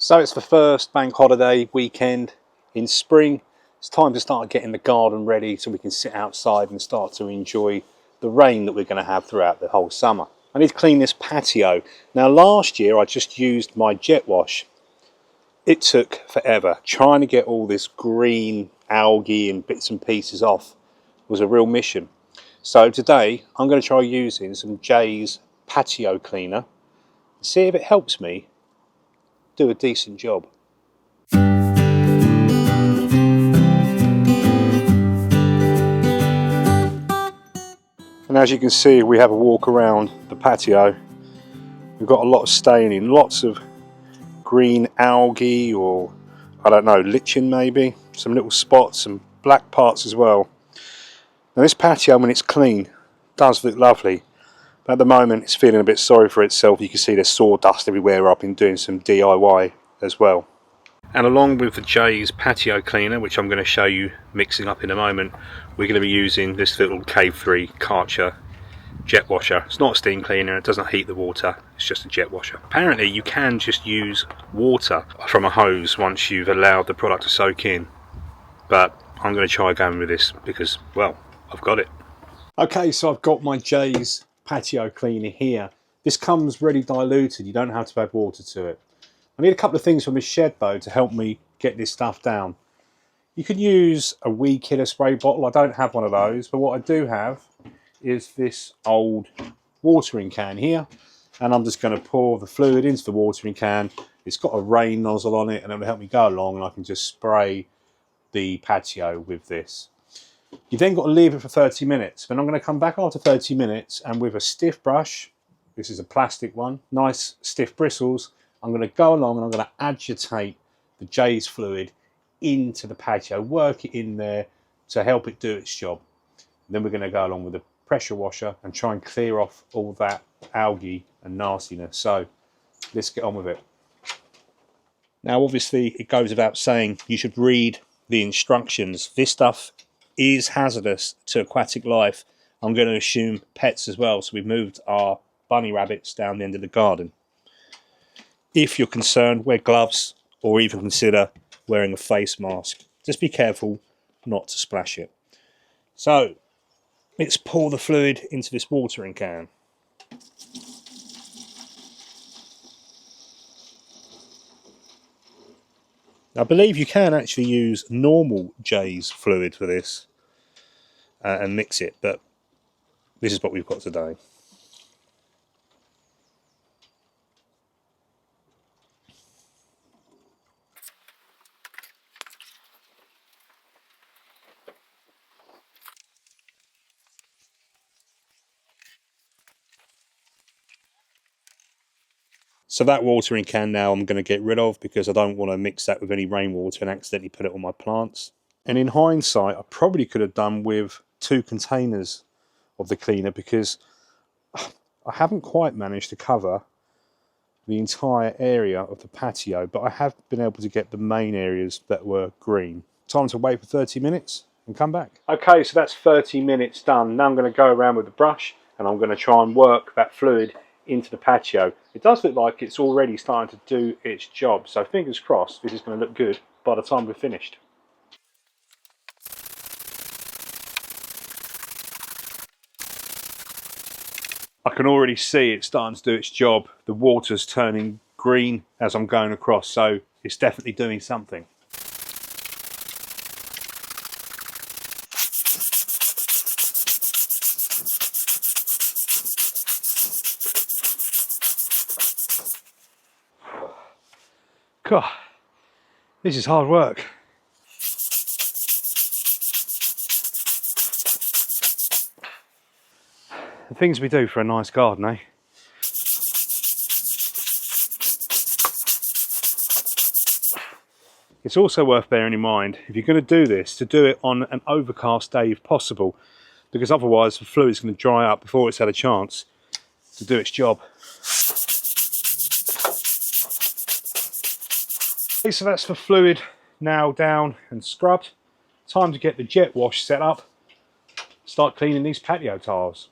So it's the first bank holiday weekend in spring. It's time to start getting the garden ready so we can sit outside and start to enjoy the rain that we're going to have throughout the whole summer. I need to clean this patio. Now last year I just used my jet wash. It took forever. Trying to get all this green algae and bits and pieces off was a real mission. So today I'm going to try using some Jeyes patio cleaner, see if it helps me do a decent job. And as you can see, we have a walk around the patio. We've got a lot of staining, lots of green algae, or I don't know, lichen maybe, some little spots and black parts as well. Now this patio, when it's clean, does look lovely, but at the moment it's feeling a bit sorry for itself. You can see there's sawdust everywhere. I've been doing some DIY as well. And along with the Jeyes patio cleaner, which I'm going to show you mixing up in a moment, we're going to be using this little K3 Karcher jet washer. It's not a steam cleaner, it doesn't heat the water, it's just a jet washer. Apparently you can just use water from a hose once you've allowed the product to soak in, but I'm going to try going with this because, well, I've got it. Okay, so I've got my Jeyes patio cleaner here. This comes ready diluted, you don't have to add water to it. I need a couple of things from this shed though to help me get this stuff down. You could use a weed killer spray bottle. I don't have one of those, but what I do have is this old watering can here, and I'm just going to pour the fluid into the watering can. It's got a rain nozzle on it and it'll help me go along, and I can just spray the patio with this. You then got to leave it for 30 minutes. Then I'm going to come back after 30 minutes and with a stiff brush, this is a plastic one, nice stiff bristles, I'm going to go along and I'm going to agitate the Jeyes fluid into the patio, work it in there to help it do its job. Then we're going to go along with the pressure washer and try and clear off all that algae and nastiness. So let's get on with it. Now obviously it goes without saying you should read the instructions. This stuff is hazardous to aquatic life. I'm going to assume pets as well, so we've moved our bunny rabbits down the end of the garden. If you're concerned, wear gloves or even consider wearing a face mask. Just be careful not to splash it. So let's pour the fluid into this watering can. I believe you can actually use normal Jeyes fluid for this and mix it, but this is what we've got today. So that watering can now I'm going to get rid of because I don't want to mix that with any rainwater and accidentally put it on my plants. And in hindsight, I probably could have done with 2 containers of the cleaner because I haven't quite managed to cover the entire area of the patio, but I have been able to get the main areas that were green. Time to wait for 30 minutes and come back. Okay, so that's 30 minutes done. Now I'm going to go around with the brush and I'm going to try and work that fluid into the patio. It does look like it's already starting to do its job, so fingers crossed this is going to look good by the time we're finished. I can already see it starting to do its job. The water's turning green as I'm going across, so it's definitely doing something. God, this is hard work. The things we do for a nice garden, eh? It's also worth bearing in mind, if you're going to do this, to do it on an overcast day if possible, because otherwise the fluid's going to dry up before it's had a chance to do its job. Okay, so that's the fluid now down and scrubbed. Time to get the jet wash set up, start cleaning these patio tiles.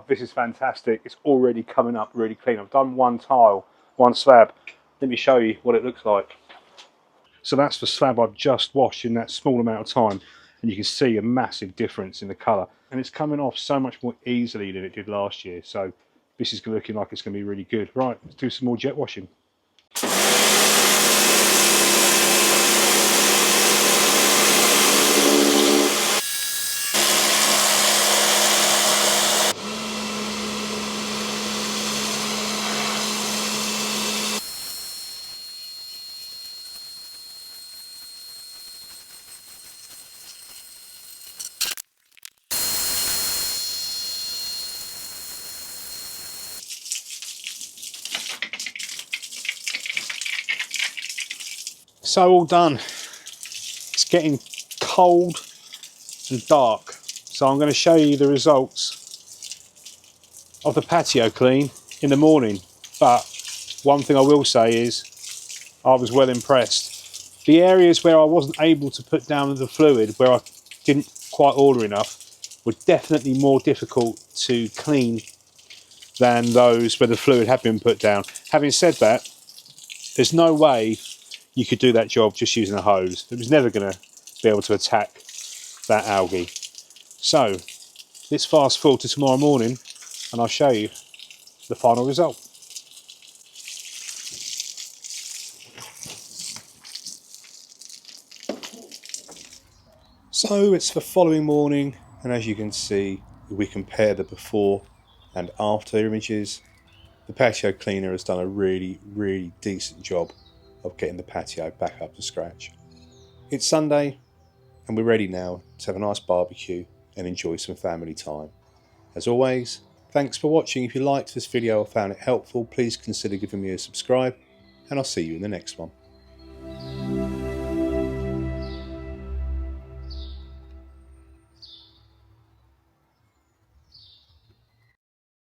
Oh, this is fantastic. It's already coming up really clean. I've done one tile, one slab. Let me show you what it looks like. So that's the slab I've just washed in that small amount of time, and you can see a massive difference in the colour. And it's coming off so much more easily than it did last year. So this is looking like it's going to be really good. Right, let's do some more jet washing. So all done. It's getting cold and dark. So I'm going to show you the results of the patio clean in the morning. But one thing I will say is I was well impressed. The areas where I wasn't able to put down the fluid, where I didn't quite order enough, were definitely more difficult to clean than those where the fluid had been put down. Having said that, there's no way you could do that job just using a hose. It was never going to be able to attack that algae. So let's fast forward to tomorrow morning and I'll show you the final result. So it's the following morning, and as you can see, if we compare the before and after images, the patio cleaner has done a really decent job of getting the patio back up to scratch. It's Sunday and we're ready now to have a nice barbecue and enjoy some family time. As always, thanks for watching. If you liked this video or found it helpful, please consider giving me a subscribe, and I'll see you in the next one.